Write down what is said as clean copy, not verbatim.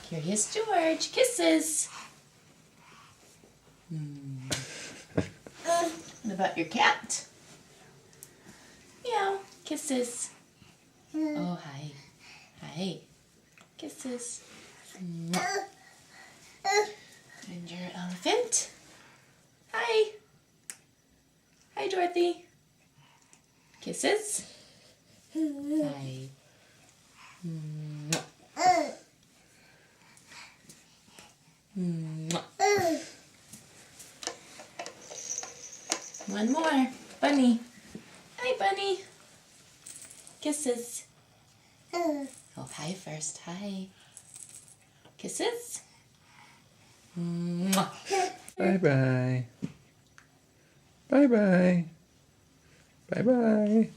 Curious George, kisses. What about your cat? Meow, kisses. Oh, hi. Hi. Kisses. And your elephant. Hi. Hi, Dorothy. Kisses. Hi. One more. Bunny. Hi, Bunny. Kisses. Oh, hi first. Hi. Kisses. Bye-bye. Bye-bye. Bye-bye.